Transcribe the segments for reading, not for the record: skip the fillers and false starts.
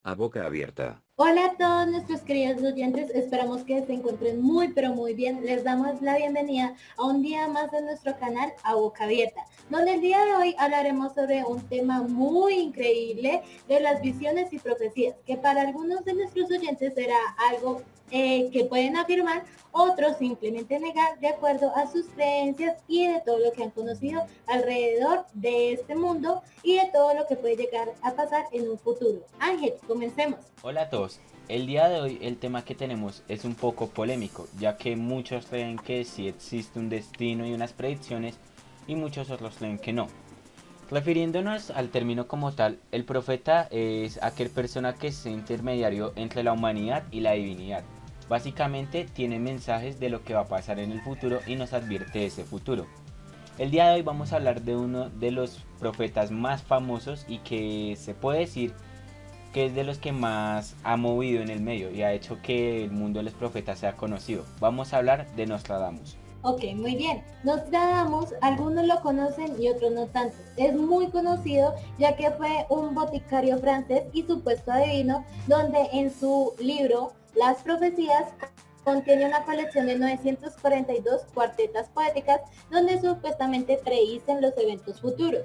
A boca abierta. Hola a todos nuestros queridos oyentes, esperamos que se encuentren muy pero muy bien. Les damos la bienvenida a un día más de nuestro canal A Boca Abierta, donde el día de hoy hablaremos sobre un tema muy increíble de las visiones y profecías, que para algunos de nuestros oyentes será algo que pueden afirmar, otros simplemente negar de acuerdo a sus creencias y de todo lo que han conocido alrededor de este mundo y de todo lo que puede llegar a pasar en un futuro. Ángel, comencemos. Hola a todos, el día de hoy el tema que tenemos es un poco polémico, ya que muchos creen que sí existe un destino y unas predicciones y muchos otros creen que no. Refiriéndonos al término como tal, el profeta es aquel persona que es intermediario entre la humanidad y la divinidad. Básicamente tiene mensajes de lo que va a pasar en el futuro y nos advierte de ese futuro. El día de hoy vamos a hablar de uno de los profetas más famosos y que se puede decir que es de los que más ha movido en el medio y ha hecho que el mundo de los profetas sea conocido. Vamos a hablar de Nostradamus. Ok, muy bien. Nostradamus, algunos lo conocen y otros no tanto. Es muy conocido ya que fue un boticario francés y supuesto adivino, donde en su libro Las Profecías contiene una colección de 942 cuartetas poéticas donde supuestamente predicen los eventos futuros.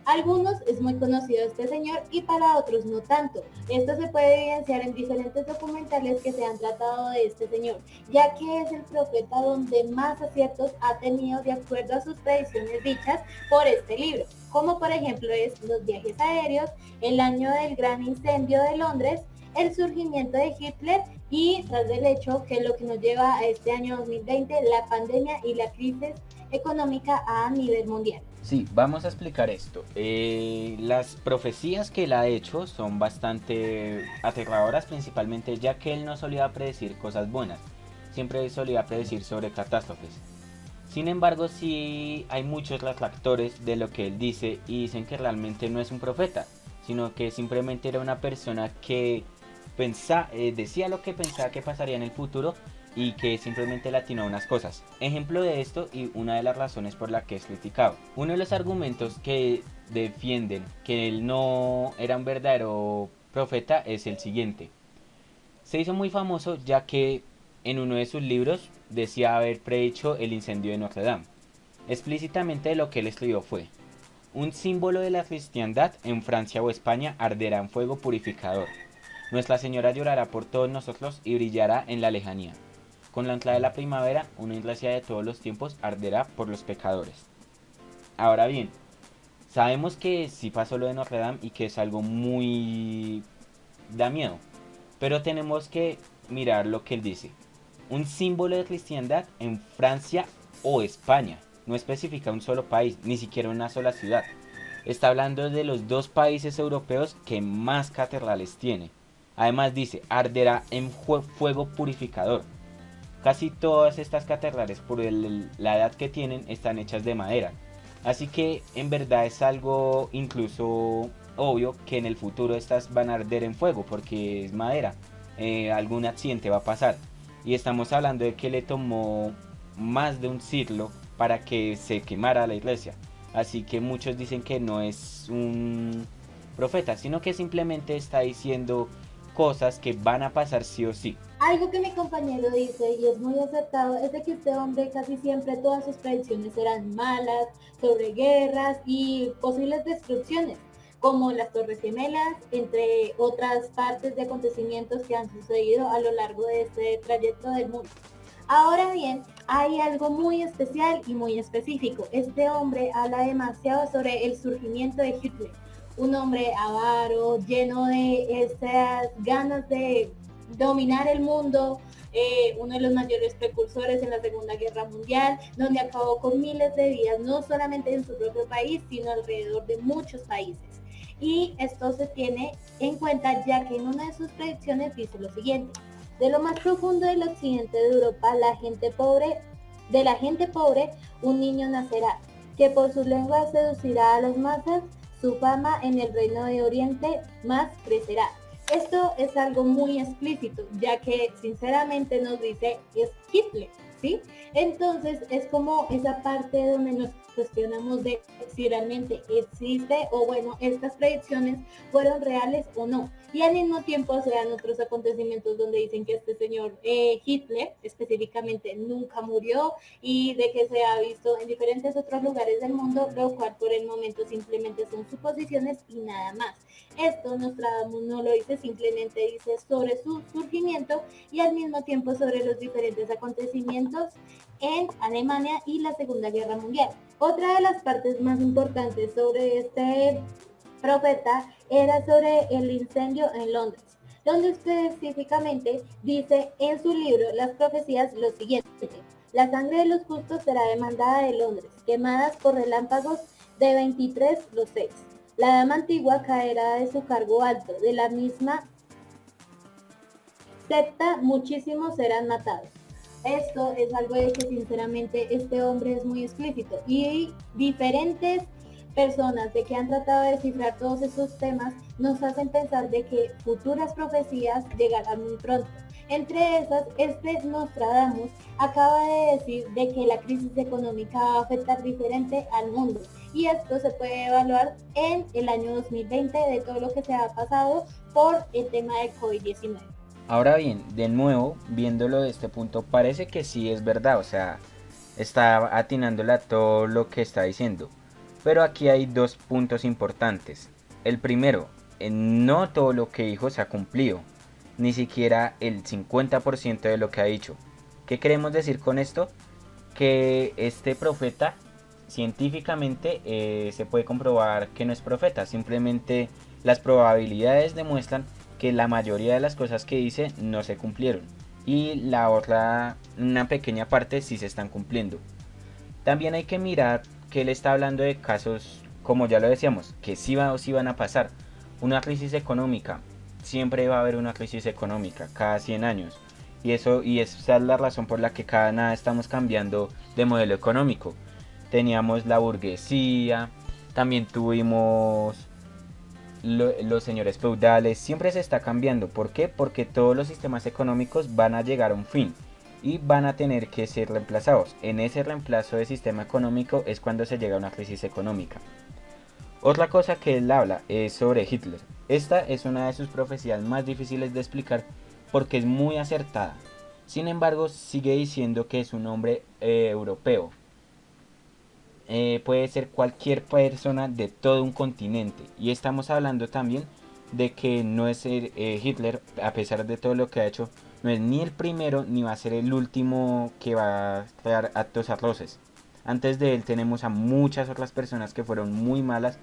Algunos es muy conocido este señor y para otros no tanto. Esto se puede evidenciar en diferentes documentales que se han tratado de este señor, ya que es el profeta donde más aciertos ha tenido de acuerdo a sus predicciones dichas por este libro, como por ejemplo es los viajes aéreos, el año del gran incendio de Londres, el surgimiento de Hitler y tras del hecho que es lo que nos lleva a este año 2020, la pandemia y la crisis económica a nivel mundial. Sí, vamos a explicar esto. Las profecías que él ha hecho son bastante aterradoras, principalmente ya que él no solía predecir cosas buenas, siempre solía predecir sobre catástrofes. Sin embargo, sí hay muchos retractores de lo que él dice y dicen que realmente no es un profeta, sino que simplemente era una persona que decía lo que pensaba que pasaría en el futuro y que simplemente le atinó a unas cosas. Ejemplo de esto y una de las razones por la que es criticado. Uno de los argumentos que defienden que él no era un verdadero profeta es el siguiente. Se hizo muy famoso ya que en uno de sus libros decía haber predicho el incendio de Notre Dame. Explícitamente lo que él escribió fue: un símbolo de la cristiandad en Francia o España arderá en fuego purificador. Nuestra Señora llorará por todos nosotros y brillará en la lejanía. Con la entrada de la primavera, una iglesia de todos los tiempos arderá por los pecadores. Ahora bien, sabemos que sí pasó lo de Notre Dame y que es algo muy... da miedo. Pero tenemos que mirar lo que él dice. Un símbolo de cristiandad en Francia o España. No especifica un solo país, ni siquiera una sola ciudad. Está hablando de los dos países europeos que más catedrales tiene. Además dice, arderá en fuego purificador. Casi todas estas catedrales, por la edad que tienen, están hechas de madera. Así que en verdad es algo incluso obvio que en el futuro estas van a arder en fuego porque es madera. Algún accidente va a pasar. Y estamos hablando de que le tomó más de un siglo para que se quemara la iglesia. Así que muchos dicen que no es un profeta, sino que simplemente está diciendo cosas que van a pasar sí o sí. Algo que mi compañero dice y es muy acertado es de que este hombre casi siempre todas sus predicciones eran malas, sobre guerras y posibles destrucciones, como las Torres Gemelas, entre otras partes de acontecimientos que han sucedido a lo largo de este trayecto del mundo. Ahora bien, hay algo muy especial y muy específico. Este hombre habla demasiado sobre el surgimiento de Hitler, un hombre avaro, lleno de esas ganas de dominar el mundo, uno de los mayores precursores en la Segunda Guerra Mundial, donde acabó con miles de vidas, no solamente en su propio país, sino alrededor de muchos países. Y esto se tiene en cuenta ya que en una de sus predicciones dice lo siguiente: de lo más profundo del occidente de Europa, de la gente pobre, un niño nacerá, que por su lengua seducirá a las masas, su fama en el reino de Oriente más crecerá. Esto es algo muy explícito, ya que sinceramente nos dice es Hitler, ¿sí? Entonces es como esa parte donde nos cuestionamos de si realmente existe o bueno, estas predicciones fueron reales o no. Y al mismo tiempo se dan otros acontecimientos donde dicen que este señor Hitler específicamente nunca murió y de que se ha visto en diferentes otros lugares del mundo, lo cual por el momento simplemente son suposiciones y nada más. Esto Nostradamus no lo dice, simplemente dice sobre su surgimiento y al mismo tiempo sobre los diferentes acontecimientos en Alemania y la Segunda Guerra Mundial. Otra de las partes más importantes sobre este profeta era sobre el incendio en Londres, donde específicamente dice en su libro Las Profecías lo siguiente: la sangre de los justos será demandada de Londres, quemadas por relámpagos de 23 los 6. La dama antigua caerá de su cargo alto, de la misma secta muchísimos serán matados. Esto es algo de que sinceramente este hombre es muy explícito y diferentes personas de que han tratado de descifrar todos esos temas nos hacen pensar de que futuras profecías llegarán muy pronto. Entre esas, este Nostradamus acaba de decir de que la crisis económica va a afectar diferente al mundo y esto se puede evaluar en el año 2020 de todo lo que se ha pasado por el tema del COVID-19. Ahora bien, de nuevo, viéndolo de este punto, parece que sí es verdad, o sea, está atinándole a todo lo que está diciendo. Pero aquí hay dos puntos importantes. El primero, no todo lo que dijo se ha cumplido, ni siquiera el 50% de lo que ha dicho. ¿Qué queremos decir con esto? Que este profeta científicamente se puede comprobar que no es profeta, simplemente las probabilidades demuestran que la mayoría de las cosas que dice no se cumplieron y la otra, una pequeña parte sí se están cumpliendo. También hay que mirar que él está hablando de casos, como ya lo decíamos, que sí van a pasar. Una crisis económica, siempre va a haber una crisis económica cada 100 años. Y esa es la razón por la que cada nada estamos cambiando de modelo económico. Teníamos la burguesía, también tuvimos los señores feudales, siempre se está cambiando. ¿Por qué? Porque todos los sistemas económicos van a llegar a un fin y van a tener que ser reemplazados. En ese reemplazo de sistema económico es cuando se llega a una crisis económica. Otra cosa que él habla es sobre Hitler. Esta es una de sus profecías más difíciles de explicar porque es muy acertada. Sin embargo, sigue diciendo que es un hombre europeo. Puede ser cualquier persona de todo un continente. Y estamos hablando también de que no es Hitler, a pesar de todo lo que ha hecho, no es ni el primero ni va a ser el último que va a crear actos atroces. Antes de él tenemos a muchas otras personas que fueron muy malas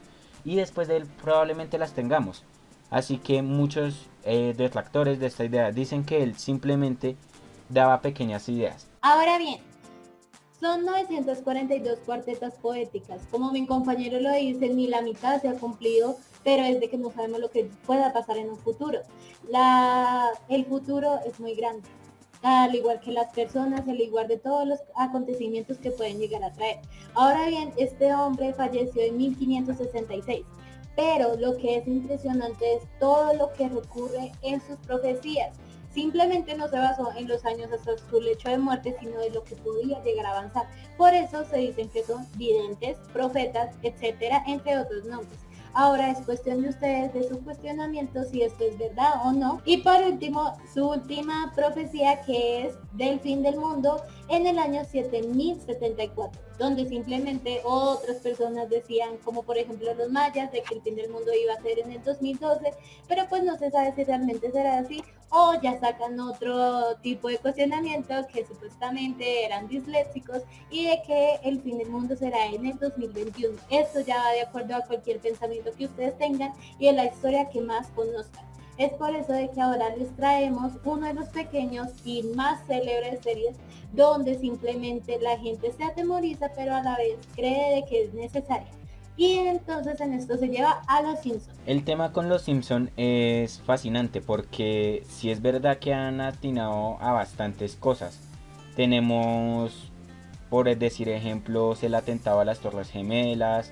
y después de él probablemente las tengamos. Así que muchos detractores de esta idea dicen que él simplemente daba pequeñas ideas. Ahora bien, son 942 cuartetas poéticas. Como mi compañero lo dice, ni la mitad se ha cumplido, pero es de que no sabemos lo que pueda pasar en un futuro. El futuro es muy grande, al igual que las personas, al igual de todos los acontecimientos que pueden llegar a traer. Ahora bien, este hombre falleció en 1566, pero lo que es impresionante es todo lo que recurre en sus profecías. Simplemente no se basó en los años hasta su lecho de muerte, sino de lo que podía llegar a avanzar. Por eso se dicen que son videntes, profetas, etcétera, entre otros nombres. Ahora es cuestión de ustedes, de su cuestionamiento, si esto es verdad o no. Y por último, su última profecía, que es del fin del mundo en el año 7074, donde simplemente otras personas decían, como por ejemplo los mayas, de que el fin del mundo iba a ser en el 2012, pero pues no se sabe si realmente será así, o ya sacan otro tipo de cuestionamiento que supuestamente eran disléxicos y de que el fin del mundo será en el 2021. Esto ya va de acuerdo a cualquier pensamiento que ustedes tengan y en la historia que más conozcan. Es por eso de que ahora les traemos uno de los pequeños y más célebres series donde simplemente la gente se atemoriza pero a la vez cree de que es necesaria. Y entonces en esto se lleva a los Simpsons. El tema con los Simpsons es fascinante porque si es verdad que han atinado a bastantes cosas. Tenemos, por decir ejemplos, el atentado a las Torres Gemelas,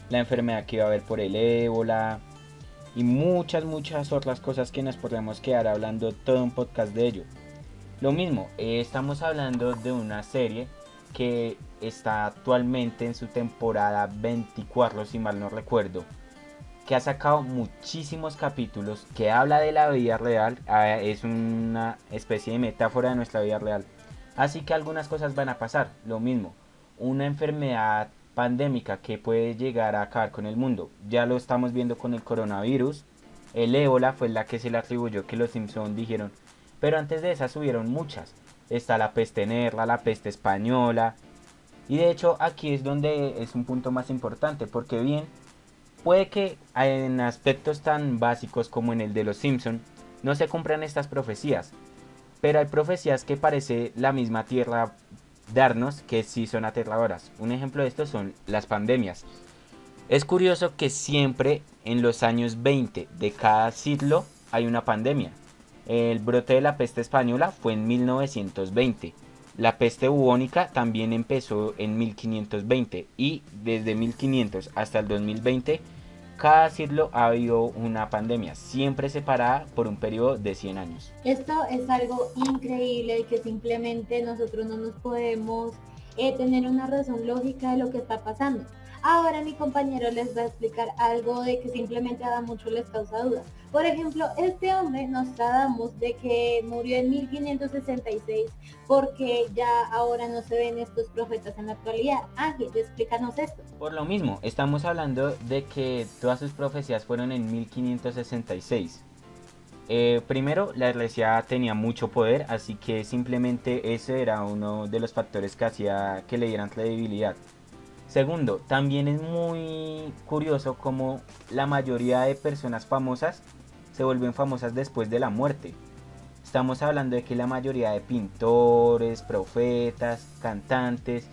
la enfermedad que iba a haber por el ébola y muchas otras cosas que nos podemos quedar hablando todo un podcast de ello. Lo mismo, estamos hablando de una serie que está actualmente en su temporada 24, si mal no recuerdo, que ha sacado muchísimos capítulos, que habla de la vida real, es una especie de metáfora de nuestra vida real. Así que algunas cosas van a pasar, lo mismo, una enfermedad pandémica que puede llegar a acabar con el mundo. Ya lo estamos viendo con el coronavirus, el ébola fue la que se le atribuyó, que los Simpson dijeron, pero antes de esas hubieron muchas. Está la peste negra, la peste española, y de hecho aquí es donde es un punto más importante, porque bien, puede que en aspectos tan básicos como en el de los Simpson no se cumplan estas profecías, pero hay profecías que parece la misma tierra darnos que sí son aterradoras. Un ejemplo de esto son las pandemias. Es curioso que siempre en los años 20 de cada siglo hay una pandemia. El brote de la peste española fue en 1920. La peste bubónica también empezó en 1520 y desde 1500 hasta el 2020 cada siglo ha habido una pandemia, siempre separada por un periodo de 100 años. Esto es algo increíble y que simplemente nosotros no nos podemos tener una razón lógica de lo que está pasando. Ahora mi compañero les va a explicar algo de que simplemente a mucho les causa duda. Por ejemplo, este hombre Nostradamus de que murió en 1566 porque ya ahora no se ven estos profetas en la actualidad. Ángel, explícanos esto. Por lo mismo, estamos hablando de que todas sus profecías fueron en 1566. Primero, la iglesia tenía mucho poder, así que simplemente ese era uno de los factores que hacía que le dieran credibilidad. Segundo, también es muy curioso cómo la mayoría de personas famosas se vuelven famosas después de la muerte. Estamos hablando de que la mayoría de pintores, profetas, cantantes,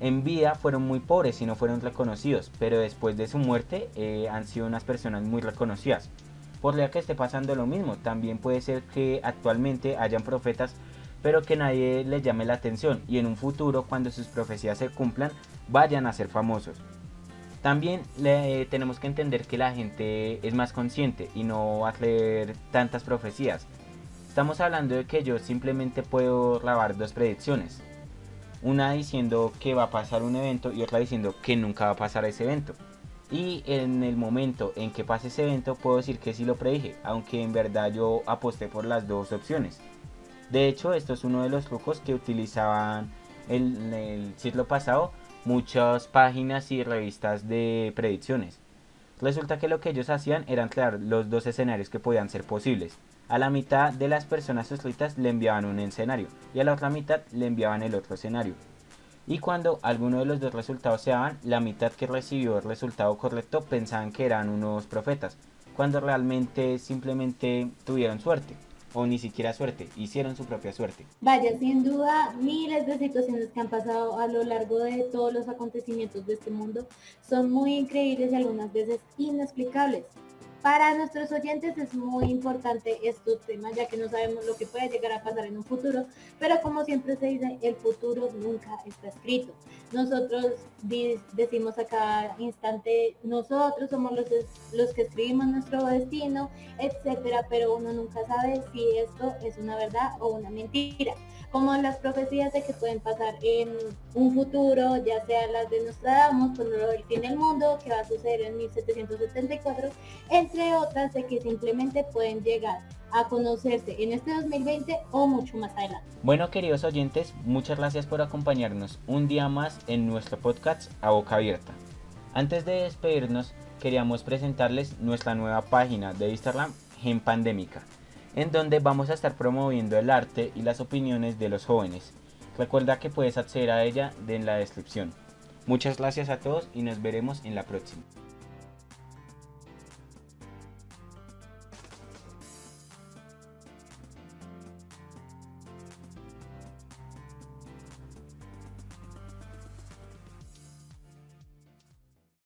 en vida fueron muy pobres y no fueron reconocidos, pero después de su muerte han sido unas personas muy reconocidas. Por lo que esté pasando lo mismo, también puede ser que actualmente hayan profetas pero que nadie les llame la atención y en un futuro, cuando sus profecías se cumplan, vayan a ser famosos. También tenemos que entender que la gente es más consciente y no va a leer tantas profecías. Estamos hablando de que yo simplemente puedo grabar dos predicciones, una diciendo que va a pasar un evento y otra diciendo que nunca va a pasar ese evento. Y en el momento en que pase ese evento puedo decir que sí lo predije, aunque en verdad yo aposté por las dos opciones. De hecho, esto es uno de los trucos que utilizaban en el siglo pasado muchas páginas y revistas de predicciones. Resulta que lo que ellos hacían era crear los dos escenarios que podían ser posibles. A la mitad de las personas suscritas le enviaban un escenario y a la otra mitad le enviaban el otro escenario. Y cuando alguno de los dos resultados se daban, la mitad que recibió el resultado correcto pensaban que eran unos profetas, cuando realmente simplemente tuvieron suerte. O ni siquiera suerte, hicieron su propia suerte. Vaya, sin duda, miles de situaciones que han pasado a lo largo de todos los acontecimientos de este mundo son muy increíbles y algunas veces inexplicables. Para nuestros oyentes es muy importante estos temas, ya que no sabemos lo que puede llegar a pasar en un futuro, pero como siempre se dice, el futuro nunca está escrito. Nosotros decimos a cada instante, nosotros somos los que escribimos nuestro destino, etcétera, pero uno nunca sabe si esto es una verdad o una mentira. Como las profecías de que pueden pasar en un futuro, ya sea las de Nostradamus, con lo del fin del mundo, que va a suceder en 1774, entre otras de que simplemente pueden llegar a conocerse en este 2020 o mucho más adelante. Bueno, queridos oyentes, muchas gracias por acompañarnos un día más en nuestro podcast A Boca Abierta. Antes de despedirnos, queríamos presentarles nuestra nueva página de Instagram, Gen Pandémica, en donde vamos a estar promoviendo el arte y las opiniones de los jóvenes. Recuerda que puedes acceder a ella en la descripción. Muchas gracias a todos y nos veremos en la próxima.